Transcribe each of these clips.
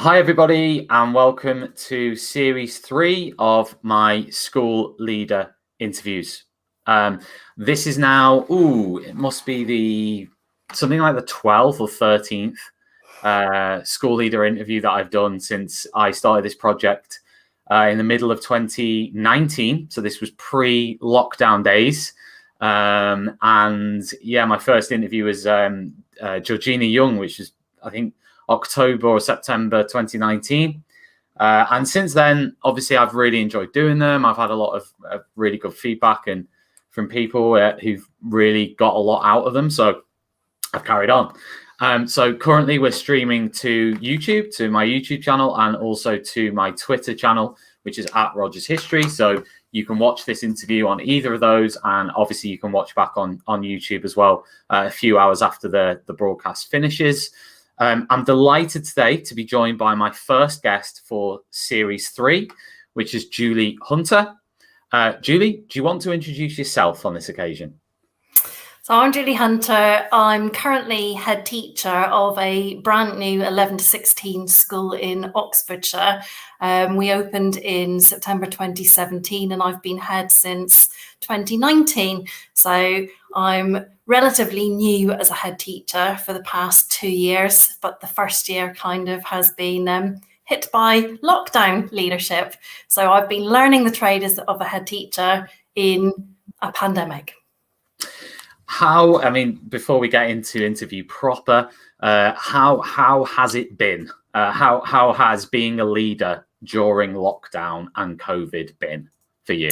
Hi, everybody, and welcome to Series 3 of my school leader interviews. This is now, it must be something like the 12th or 13th school leader interview that I've done since I started this project in the middle of 2019. So this was pre-lockdown days. And yeah, my first interview was Georgina Young, which is, I think, October or September 2019. And since then, obviously, I've really enjoyed doing them. I've had a lot of really good feedback and from people who've really got a lot out of them. So I've carried on. So currently we're streaming to YouTube, to my YouTube channel, and also to my Twitter channel, which is @RogersHistory. So you can watch this interview on either of those. And obviously you can watch back on YouTube as well a few hours after the broadcast finishes. I'm delighted today to be joined by my first guest for Series 3, which is Julie Hunter. Julie, do you want to introduce yourself on this occasion? So I'm Julie Hunter. I'm currently head teacher of a brand new 11 to 16 school in Oxfordshire. We opened in September 2017 and I've been head since 2019. So I'm relatively new as a head teacher for the past 2 years, but the first year kind of has been hit by lockdown leadership. So I've been learning the trade of a head teacher in a pandemic. Before we get into interview proper, how has it been? How has being a leader during lockdown and COVID been for you?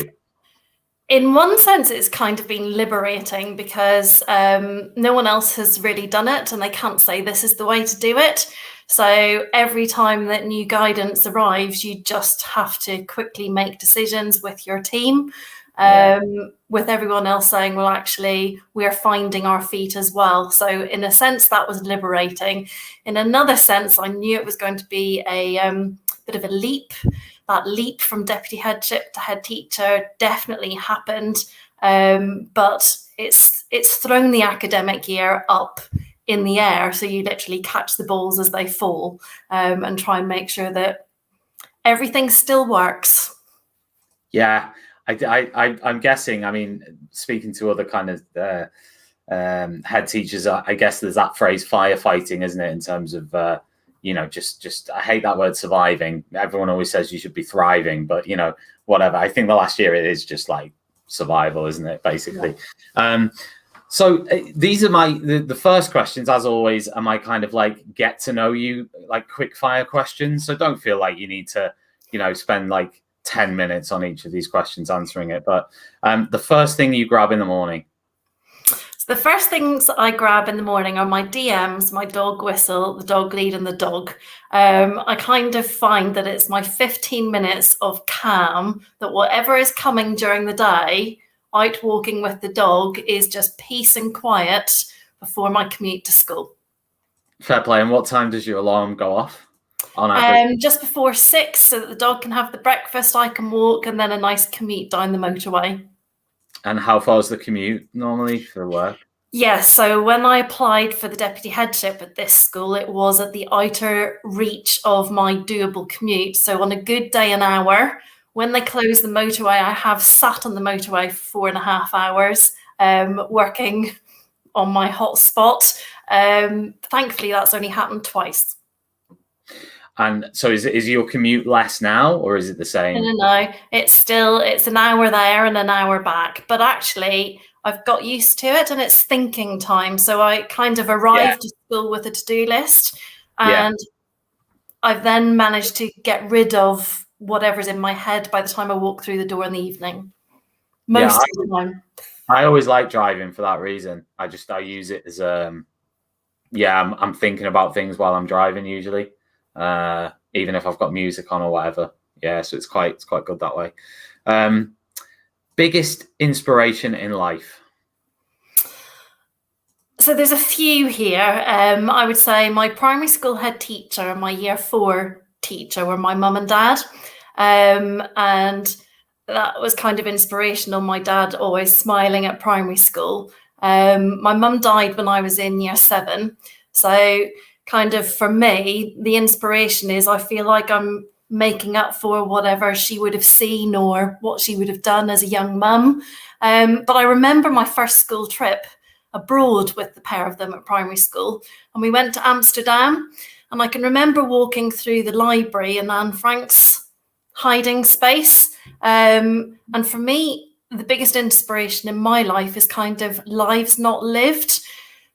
In one sense, it's kind of been liberating because no one else has really done it and they can't say this is the way to do it. So every time that new guidance arrives, you just have to quickly make decisions with your team. With everyone else saying, well, actually, we're finding our feet as well. So in a sense, that was liberating. In another sense, I knew it was going to be a bit of a leap. That leap from deputy headship to head teacher definitely happened. But it's thrown the academic year up in the air. So you literally catch the balls as they fall and try and make sure that everything still works. Yeah. I'm guessing, speaking to other kind of head teachers, I guess there's that phrase firefighting, isn't it? In terms of, just I hate that word surviving. Everyone always says you should be thriving, but, whatever. I think the last year it is just like survival, isn't it? Basically. Yeah. So these are the first questions, as always, are my kind of like get to know you, like quick fire questions. So don't feel like you need to, spend like 10 minutes on each of these questions answering it. But the first thing you grab in the morning? So the first things I grab in the morning are my DMs, my dog whistle, the dog lead and the dog. I kind of find that it's my 15 minutes of calm, that whatever is coming during the day, out walking with the dog is just peace and quiet before my commute to school. Fair play. And what time does your alarm go off? Just before 6, so that the dog can have the breakfast, I can walk, and then a nice commute down the motorway. And how far is the commute normally for work? Yes, so when I applied for the deputy headship at this school, it was at the outer reach of my doable commute. So on a good day, an hour. When they close the motorway, I have sat on the motorway for 4.5 hours working on my hotspot. Thankfully, that's only happened twice. And so is your commute less now, or is it the same? No. It's an hour there and an hour back. But actually, I've got used to it and it's thinking time. So I kind of arrived to school with a to-do list and I've then managed to get rid of whatever's in my head by the time I walk through the door in the evening. Most of the time. I always like driving for that reason. I use it as I'm thinking about things while I'm driving usually. Even if I've got music on or whatever. Yeah, so it's quite good that way. Biggest inspiration in life? So there's a few here. I would say my primary school head teacher and my year 4 teacher were my mum and dad. And that was kind of inspirational. My dad always smiling at primary school. My mum died when I was in year 7. So kind of, for me, the inspiration is I feel like I'm making up for whatever she would have seen or what she would have done as a young mum. But I remember my first school trip abroad with the pair of them at primary school, and we went to Amsterdam, and I can remember walking through the library in Anne Frank's hiding space. And for me, the biggest inspiration in my life is kind of lives not lived.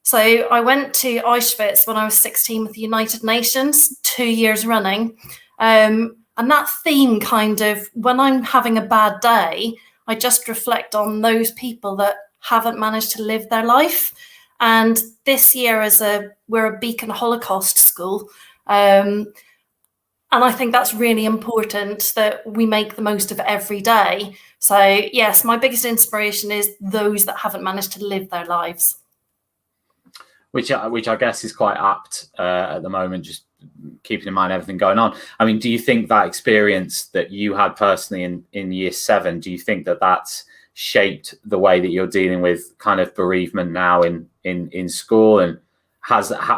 So I went to Auschwitz when I was 16 with the United Nations, 2 years running. And that theme kind of, when I'm having a bad day, I just reflect on those people that haven't managed to live their life. And this year, we're a Beacon Holocaust school. And I think that's really important, that we make the most of every day. So yes, my biggest inspiration is those that haven't managed to live their lives. Which I guess is quite apt at the moment, just keeping in mind everything going on. I mean, do you think that experience that you had personally in year 7, do you think that that's shaped the way that you're dealing with kind of bereavement now in school? And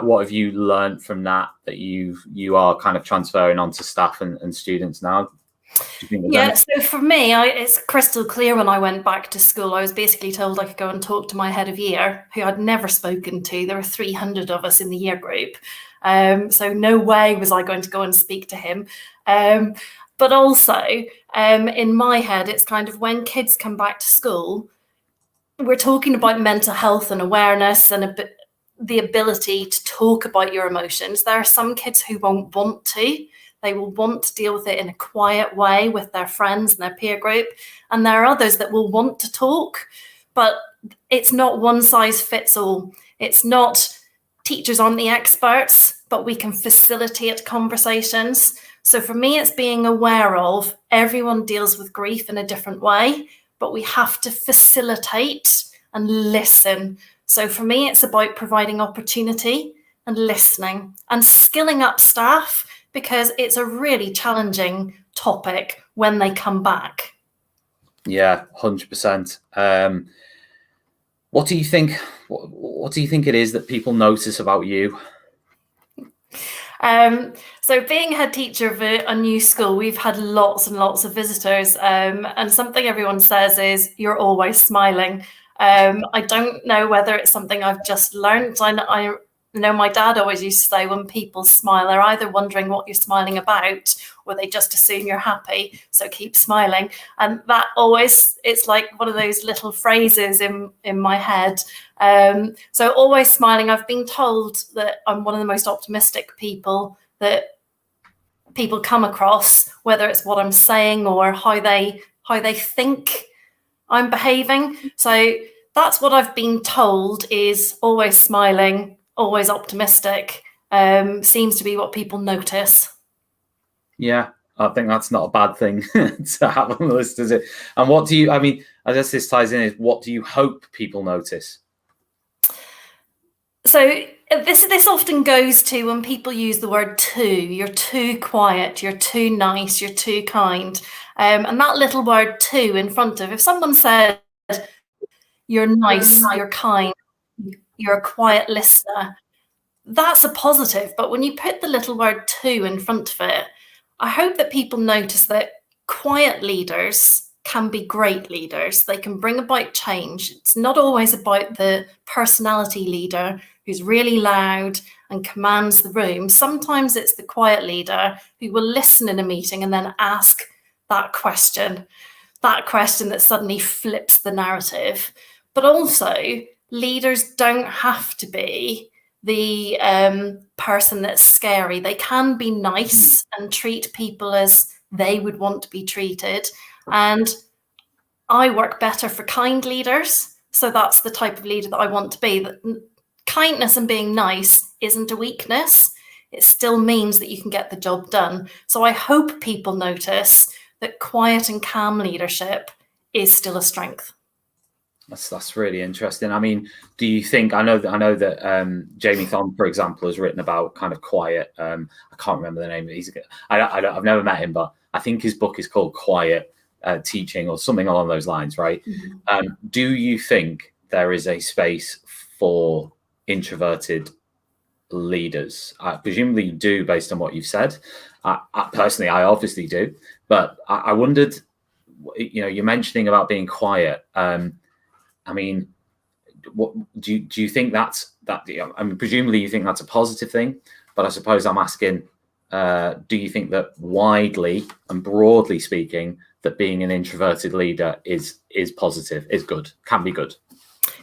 what have you learned from that you are kind of transferring onto staff and students now? Yeah, so for me, it's crystal clear. When I went back to school, I was basically told I could go and talk to my head of year, who I'd never spoken to. There were 300 of us in the year group. So no way was I going to go and speak to him. But also, in my head, it's kind of, when kids come back to school, we're talking about mental health and awareness and the ability to talk about your emotions. There are some kids who won't want to. They will want to deal with it in a quiet way with their friends and their peer group. And there are others that will want to talk, but it's not one size fits all. It's not, teachers aren't the experts, but we can facilitate conversations. So for me, it's being aware of everyone deals with grief in a different way, but we have to facilitate and listen. So for me, it's about providing opportunity and listening and skilling up staff, because it's a really challenging topic when they come back. Yeah, 100%. What do you think? What do you think it is that people notice about you? So being head teacher of a new school, we've had lots and lots of visitors, and something everyone says is, you're always smiling. I don't know whether it's something I've just learned. I know my dad always used to say, when people smile, they're either wondering what you're smiling about, or they just assume you're happy, so keep smiling. And that always, it's like one of those little phrases in my head. So always smiling. I've been told that I'm one of the most optimistic people that people come across, whether it's what I'm saying or how they think I'm behaving. So that's what I've been told, is always smiling, always optimistic, seems to be what people notice. Yeah, I think that's not a bad thing to have on the list, is it? And what do you, I mean, I guess this ties in, is what do you hope people notice? So this often goes to when people use the word too. You're too quiet, you're too nice, you're too kind. And that little word too in front of, if someone said, you're nice, you're kind, you're a quiet listener, that's a positive. But when you put the little word too in front of it, I hope that people notice that quiet leaders can be great leaders. They can bring about change. It's not always about the personality leader who's really loud and commands the room. Sometimes it's the quiet leader who will listen in a meeting and then ask that question that suddenly flips the narrative. But also, leaders don't have to be the person that's scary. They can be nice and treat people as they would want to be treated. And I work better for kind leaders. So that's the type of leader that I want to be. That kindness and being nice isn't a weakness. It still means that you can get the job done. So I hope people notice that quiet and calm leadership is still a strength. That's really interesting. I mean, do you think, I know that Jamie Thom, for example, has written about kind of quiet. I can't remember the name. I've never met him, but I think his book is called Quiet Teaching or something along those lines, right? Mm-hmm. Do you think there is a space for introverted leaders? Presumably you do, based on what you've said. Personally, I obviously do, but I wondered, you're mentioning about being quiet. I mean, what do you think that's that? I mean, presumably you think that's a positive thing, but I suppose I'm asking, do you think that widely and broadly speaking, that being an introverted leader is positive, is good, can be good?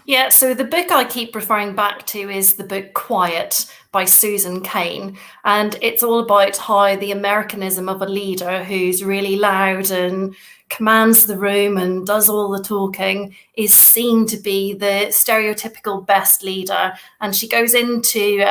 Yeah, so the book I keep referring back to is the book Quiet by Susan Kane. And it's all about how the Americanism of a leader who's really loud and commands the room and does all the talking is seen to be the stereotypical best leader. And she goes into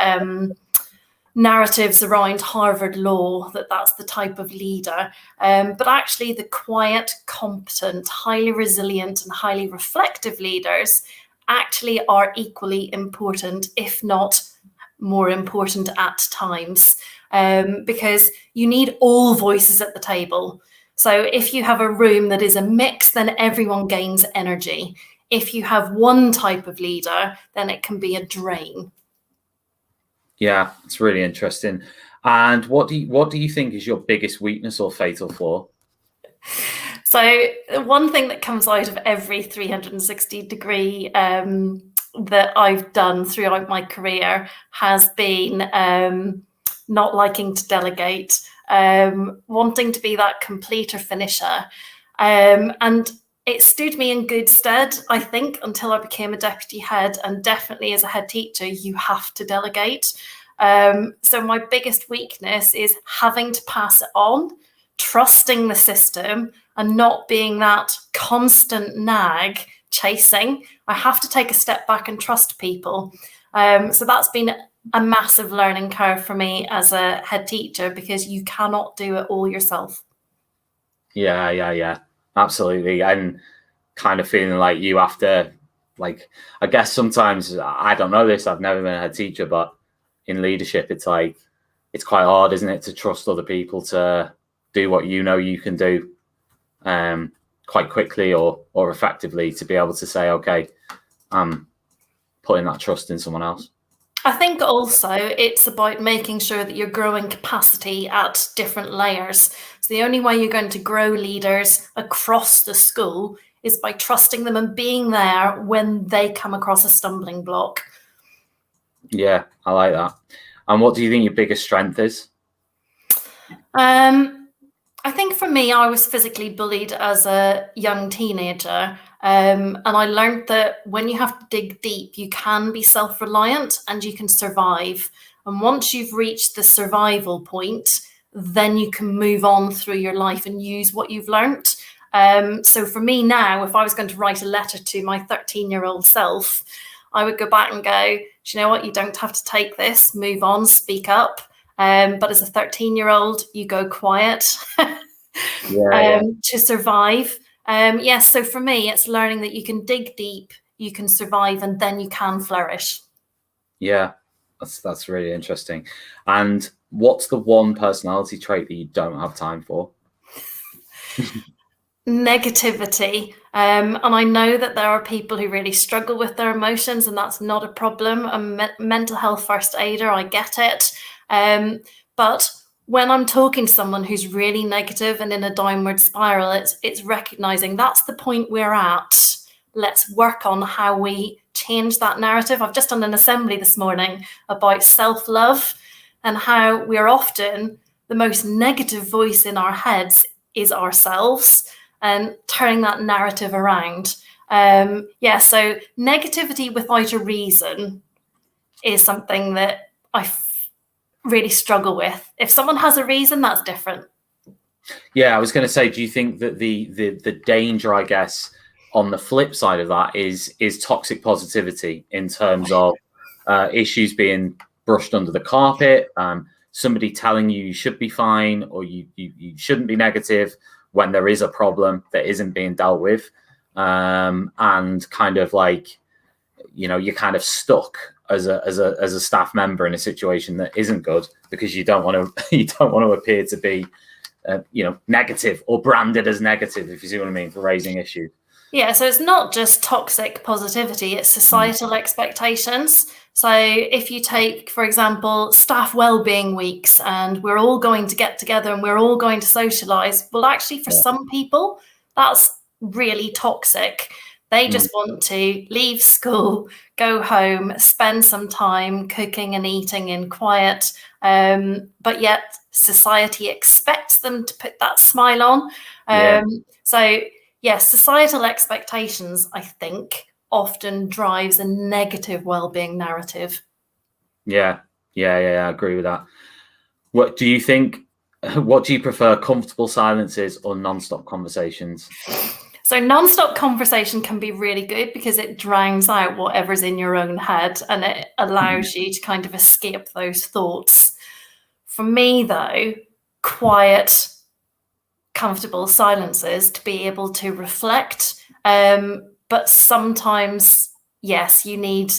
narratives around Harvard law that's the type of leader. But actually, the quiet, competent, highly resilient, and highly reflective leaders actually are equally important, if not more important at times, because you need all voices at the table. So if you have a room that is a mix, then everyone gains energy. If you have one type of leader, then it can be a drain. Yeah, it's really interesting. And what do you think is your biggest weakness or fatal flaw? So one thing that comes out of every 360-degree that I've done throughout my career has been not liking to delegate, wanting to be that completer finisher. And it stood me in good stead, I think, until I became a deputy head, and definitely as a head teacher, you have to delegate. So my biggest weakness is having to pass it on, trusting the system, and not being that constant nag chasing. I have to take a step back and trust people. So that's been a massive learning curve for me as a head teacher, because you cannot do it all yourself. Yeah, absolutely. And kind of feeling like you have to, like, I guess sometimes, I don't know this, I've never been a head teacher, but in leadership, it's like, it's quite hard, isn't it, to trust other people to do what you can do quite quickly or effectively, to be able to say, okay, I'm putting that trust in someone else. I think also it's about making sure that you're growing capacity at different layers. So the only way you're going to grow leaders across the school is by trusting them and being there when they come across a stumbling block. Yeah, I like that. And what do you think your biggest strength is? I think for me, I was physically bullied as a young teenager. And I learned that when you have to dig deep, you can be self-reliant and you can survive. And once you've reached the survival point, then you can move on through your life and use what you've learned. So for me now, if I was going to write a letter to my 13-year-old self, I would go back and go, do you know what? You don't have to take this, move on, speak up. But as a 13-year-old, you go quiet to survive. Yes, so for me, it's learning that you can dig deep, you can survive, and then you can flourish. Yeah, that's really interesting. And what's the one personality trait that you don't have time for? Negativity. And I know that there are people who really struggle with their emotions, and that's not a problem. I'm a mental health first aider, I get it. But when I'm talking to someone who's really negative and in a downward spiral, it's recognizing that's the point we're at. Let's work on how we change that narrative. I've just done an assembly this morning about self-love and how we're often the most negative voice in our heads is ourselves, and turning that narrative around. So negativity without a reason is something that I really struggle with. If someone has a reason, that's different. Yeah, I was going to say, do you think that the danger, I guess, on the flip side of that is toxic positivity in terms of issues being brushed under the carpet, somebody telling you should be fine or you shouldn't be negative when there is a problem that isn't being dealt with, and kind of like, you're kind of stuck as a staff member in a situation that isn't good because you don't want to appear to be negative or branded as negative, if you see what I mean, for raising issues. Yeah, so it's not just toxic positivity, it's societal expectations. So if you take, for example, staff wellbeing weeks, and we're all going to get together and we're all going to socialise, well, actually, for some people, that's really toxic. They just want to leave school, go home, spend some time cooking and eating in quiet, but yet society expects them to put that smile on. So, yes, societal expectations, I think, often drives a negative well-being narrative. Yeah, I agree with that. What do you think? What do you prefer, comfortable silences or non-stop conversations? So non-stop conversation can be really good because it drowns out whatever's in your own head and it allows you to kind of escape those thoughts. For me, though, quiet, comfortable silences to be able to reflect. But sometimes, yes, you need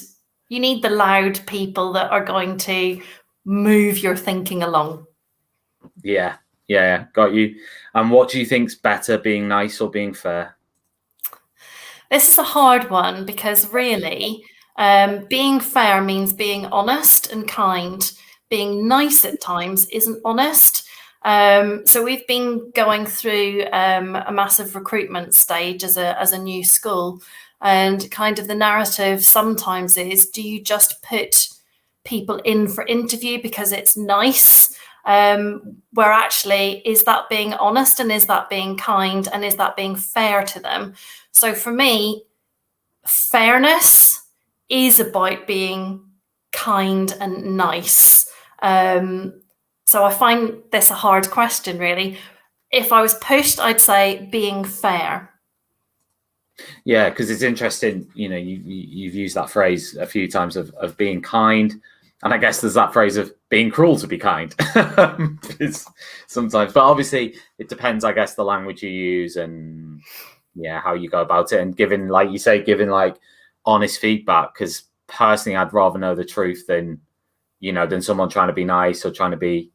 the loud people that are going to move your thinking along. Yeah, got you. And what do you think's better, being nice or being fair? This is a hard one because really, being fair means being honest and kind. Being nice at times isn't honest. So we've been going through a massive recruitment stage as a new school, and kind of the narrative sometimes is: do you just put people in for interview because it's nice? Where actually, is that being honest, and is that being kind, and is that being fair to them? So for me, fairness is about being kind and nice. So I find this a hard question, really. If I was pushed, I'd say being fair. Yeah, because it's interesting. You've used that phrase a few times of being kind, and I guess there's that phrase of being cruel to be kind. Sometimes, but obviously it depends. I guess the language you use and how you go about it, and giving, like you say, like honest feedback. Because personally, I'd rather know the truth than someone trying to be nice or trying to be,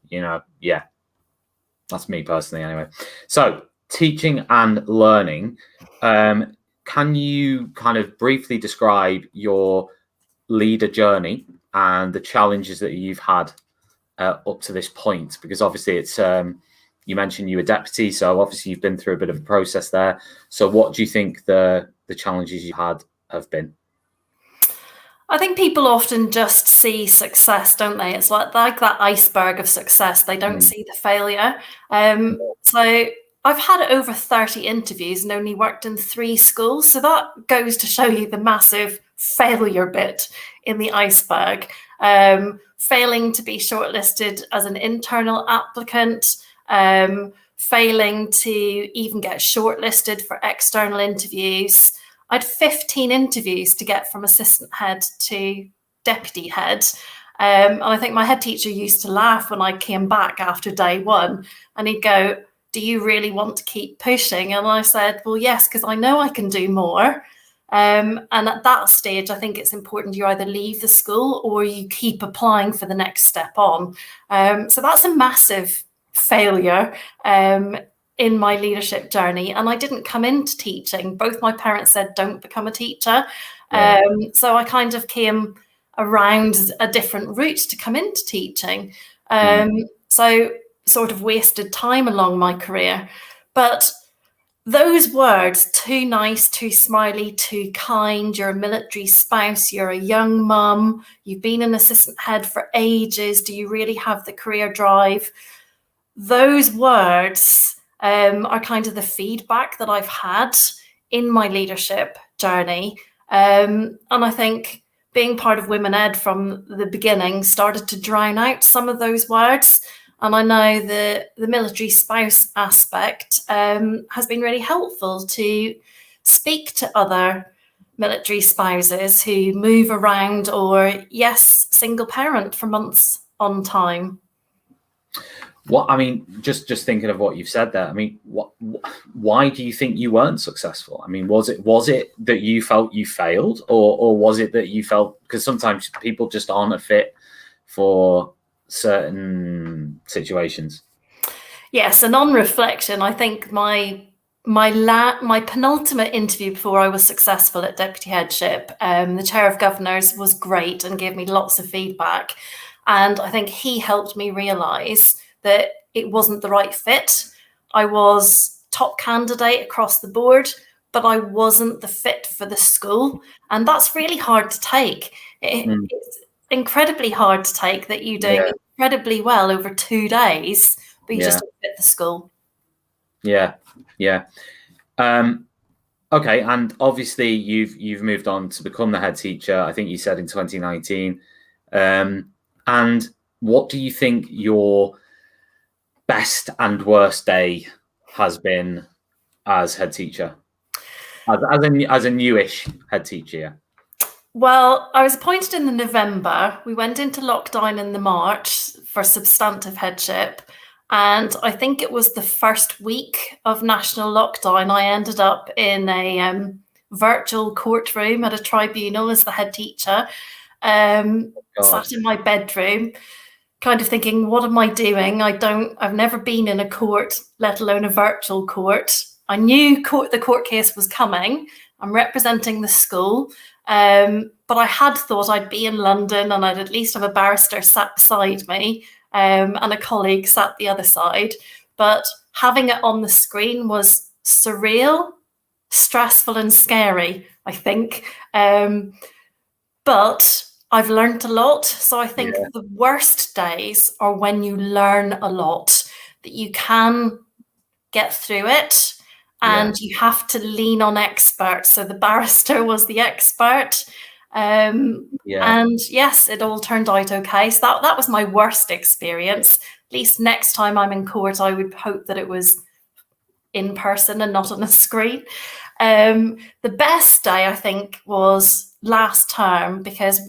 that's me personally anyway. So teaching and learning, can you kind of briefly describe your leader journey and the challenges that you've had up to this point? Because obviously it's, you mentioned you were deputy, so obviously you've been through a bit of a process there. So what do you think the challenges you had have been? I think people often just see success, don't they? It's like that iceberg of success. They don't see the failure. So I've had over 30 interviews and only worked in 3 schools. So that goes to show you the massive failure bit in the iceberg. Failing to be shortlisted as an internal applicant, failing to even get shortlisted for external interviews. I had 15 interviews to get from assistant head to deputy head. And I think my head teacher used to laugh when I came back after day 1, and he'd go, "Do you really want to keep pushing?" And I said, "Well, yes, because I know I can do more." And at that stage, I think it's important you either leave the school or you keep applying for the next step on. So that's a massive failure in my leadership journey. And I didn't come into teaching. Both my parents said, "Don't become a teacher." So I kind of came around a different route to come into teaching. So sort of wasted time along my career. But those words, too nice, too smiley, too kind, you're a military spouse, you're a young mum, you've been an assistant head for ages, do you really have the career drive? Those words are kind of the feedback that I've had in my leadership journey. And I think being part of Women Ed from the beginning started to drown out some of those words. And I know the military spouse aspect has been really helpful to speak to other military spouses who move around, or, yes, single parent for months on time. Just thinking of what you've said there, why do you think you weren't successful? Was it that you felt you failed, or was it that you felt, because sometimes people just aren't a fit for certain situations? Yes, and on reflection, I think my my penultimate interview before I was successful at deputy headship, the chair of governors was great and gave me lots of feedback. And I think he helped me realise that it wasn't the right fit. I was top candidate across the board, but I wasn't the fit for the school. And that's really hard to take. It's incredibly hard to take that you're doing incredibly well over 2 days, but you just don't fit the school. Yeah. Okay, and obviously you've moved on to become the head teacher. I think you said in 2019. And what do you think your best and worst day has been as head teacher, as a newish head teacher? Yeah. Well, I was appointed in the November. We went into lockdown in the March for substantive headship. And I think it was the first week of national lockdown, I ended up in a virtual courtroom at a tribunal as the head teacher, sat in my bedroom, kind of thinking, what am I doing? I've never been in a court, let alone a virtual court. I knew the court case was coming. I'm representing the school. But I had thought I'd be in London and I'd at least have a barrister sat beside me and a colleague sat the other side. But having it on the screen was surreal, stressful and scary, I think. But I've learned a lot. So I think the worst days are when you learn a lot, that you can get through it. And you have to lean on experts. So the barrister was the expert. And yes, it all turned out okay. So that was my worst experience. At least next time I'm in court, I would hope that it was in person and not on a screen. The best day, I think, was last term, because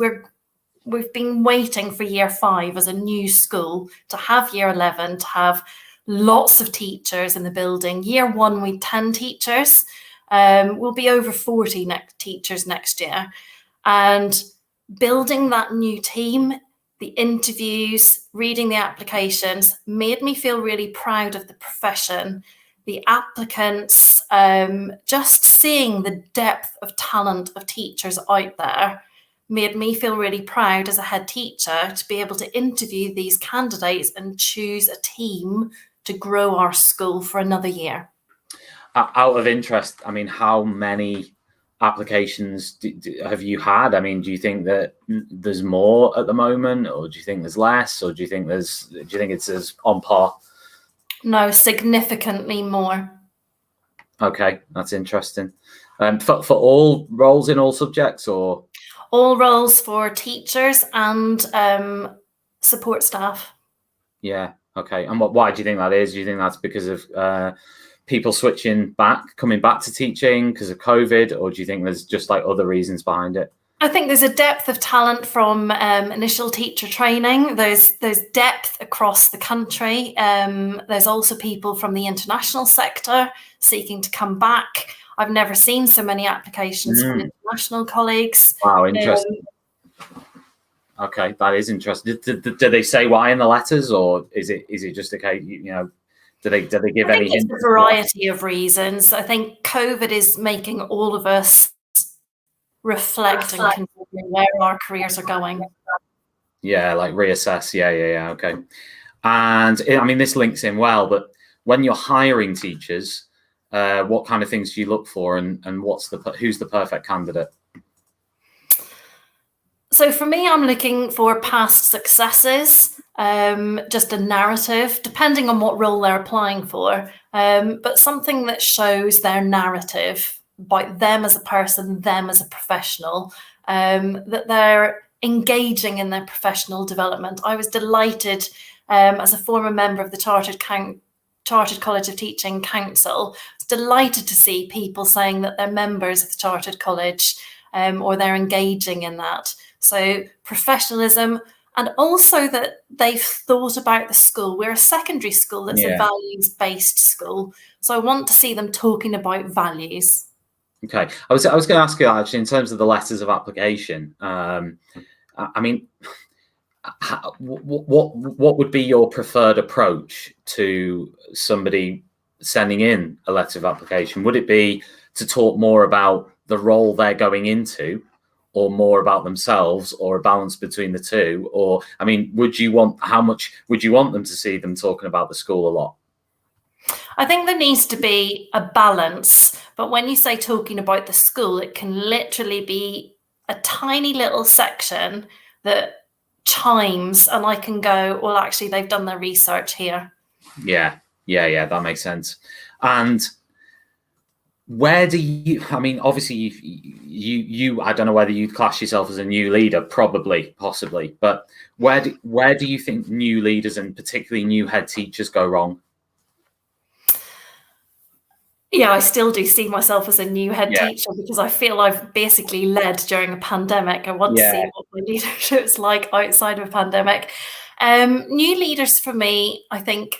we've been waiting for year 5 as a new school to have year 11, to have lots of teachers in the building. Year 1, we had 10 teachers. We'll be over 40 teachers next year. And building that new team, the interviews, reading the applications, made me feel really proud of the profession, the applicants, just seeing the depth of talent of teachers out there made me feel really proud as a head teacher to be able to interview these candidates and choose a team to grow our school for another year. Out of interest, I mean, how many applications have you had? I mean, do you think that there's more at the moment, or do you think there's less, or do you think it's as on par? No, significantly more. Okay, that's interesting. For all roles in all subjects, or all roles for teachers and support staff? Yeah. Okay. And why do you think that is? Do you think that's because of people coming back to teaching because of COVID, or do you think there's just like other reasons behind it? I think there's a depth of talent from initial teacher training. There's depth across the country. There's also people from the international sector seeking to come back. I've never seen so many applications from international colleagues. Wow, interesting. Okay, that is interesting. Do they say why in the letters, or is it just okay? Do they give any? It's a variety of reasons. I think COVID is making all of us reflect and consider where our careers are going. Yeah, like reassess. Yeah. Okay. And I mean, this links in well, but when you're hiring teachers, what kind of things do you look for, and who's the perfect candidate? So for me, I'm looking for past successes, just a narrative, depending on what role they're applying for, but something that shows their narrative about them as a person, them as a professional, that they're engaging in their professional development. I was delighted as a former member of the Chartered College of Teaching Council, I was delighted to see people saying that they're members of the Chartered College or they're engaging in that. So professionalism, and also that they've thought about the school. We're a secondary school that's a values-based school. So I want to see them talking about values. Okay. I was going to ask you actually in terms of the letters of application. I mean, what would be your preferred approach to somebody sending in a letter of application? Would it be to talk more about the role they're going into, or more about themselves, or a balance between the two? Or, I mean, how much would you want them to see them talking about the school a lot? I think there needs to be a balance, but when you say talking about the school, it can literally be a tiny little section that chimes, and I can go, well, actually, they've done their research here. Yeah, that makes sense. And where do you, I mean, obviously you I don't know whether you'd class yourself as a new leader, probably, possibly, but where do you think new leaders, and particularly new head teachers, go wrong? Yeah, I still do see myself as a new head teacher, because I feel I've basically led during a pandemic. I want to see what my leadership's like outside of a pandemic. New leaders, for me, I think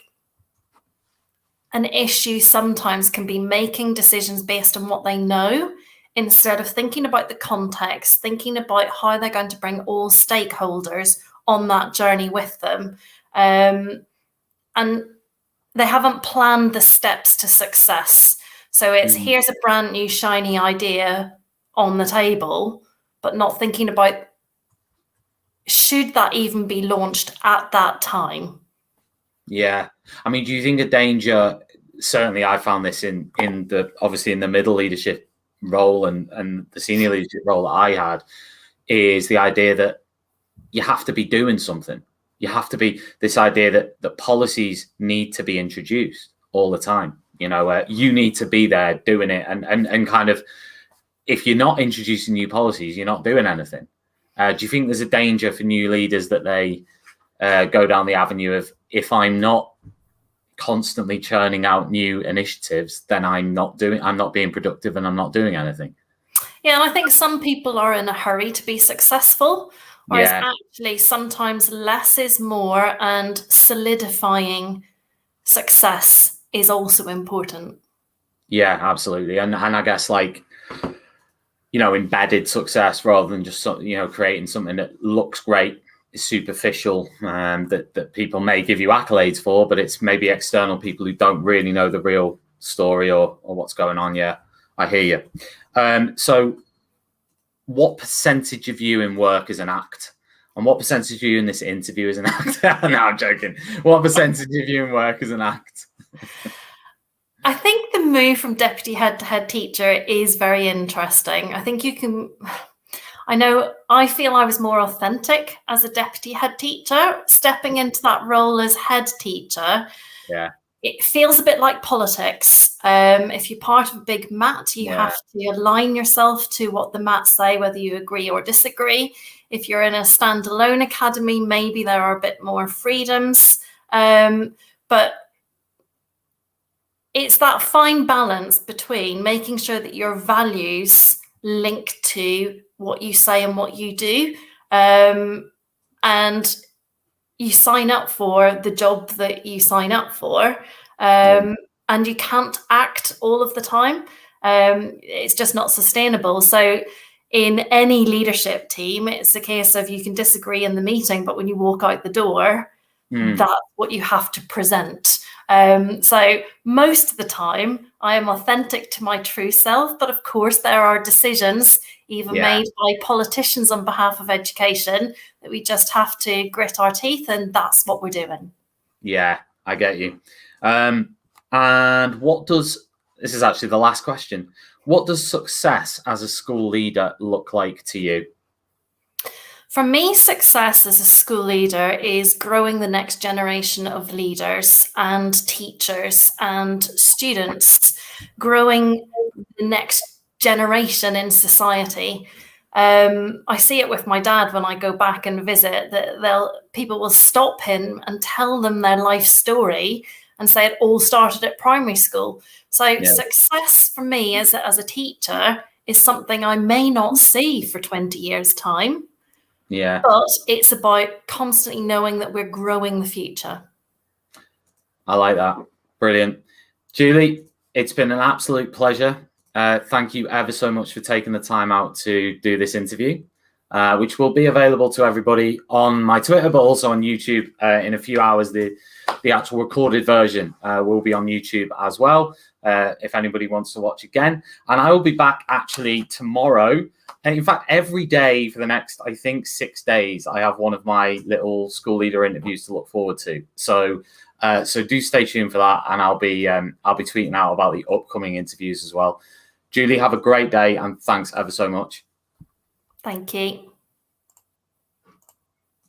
an issue sometimes can be making decisions based on what they know, instead of thinking about the context, thinking about how they're going to bring all stakeholders on that journey with them. And they haven't planned the steps to success. So it's here's a brand new shiny idea on the table, but not thinking about, should that even be launched at that time? Yeah. I mean, do you think a danger, certainly I found this in obviously in the middle leadership role and the senior leadership role that I had, is the idea that you have to be doing something. You have to be, this idea that policies need to be introduced all the time. You need to be there doing it, and kind of, if you're not introducing new policies, you're not doing anything. Do you think there's a danger for new leaders that they go down the avenue of, if I'm not constantly churning out new initiatives, then I'm not being productive, and I'm not doing anything? Yeah, and I think some people are in a hurry to be successful, whereas actually sometimes less is more, and solidifying success is also important. Yeah, absolutely. And I guess, like, embedded success, rather than just, creating something that looks great, is superficial, that people may give you accolades for, but it's maybe external people who don't really know the real story or what's going on. Yeah, I hear you. So what percentage of you in work is an act? And what percentage of you in this interview is an act? No, I'm joking. What percentage of you in work is an act? I think the move from deputy head to head teacher is very interesting. I think I feel I was more authentic as a deputy head teacher. Stepping into that role as head teacher, it feels a bit like politics. If you're part of a big mat, you have to align yourself to what the mats say, whether you agree or disagree. If you're in a standalone academy, maybe there are a bit more freedoms. But it's that fine balance between making sure that your values link to what you say and what you do, and you sign up for the job that you sign up for, and you can't act all of the time. It's just not sustainable. So in any leadership team, it's a case of, you can disagree in the meeting, but when you walk out the door, that's what you have to present. So most of the time I am authentic to my true self, but of course there are decisions even made by politicians on behalf of education that we just have to grit our teeth, and that's what we're doing. Yeah, I get you. And this is actually the last question. What does success as a school leader look like to you? For me, success as a school leader is growing the next generation of leaders and teachers and students, growing the next generation in society. I see it with my dad when I go back and visit, that people will stop him and tell them their life story and say it all started at primary school. So success for me as a teacher is something I may not see for 20 years' time. Yeah. But it's about constantly knowing that we're growing the future. I like that. Brilliant. Julie, it's been an absolute pleasure. Thank you ever so much for taking the time out to do this interview. which will be available to everybody on my Twitter, but also on YouTube in a few hours. The actual recorded version will be on YouTube as well, if anybody wants to watch again. And I will be back actually tomorrow. And in fact, every day for the next, I think, 6 days, I have one of my little school leader interviews to look forward to. So do stay tuned for that, and I'll be tweeting out about the upcoming interviews as well. Julie, have a great day, and thanks ever so much. Thank you.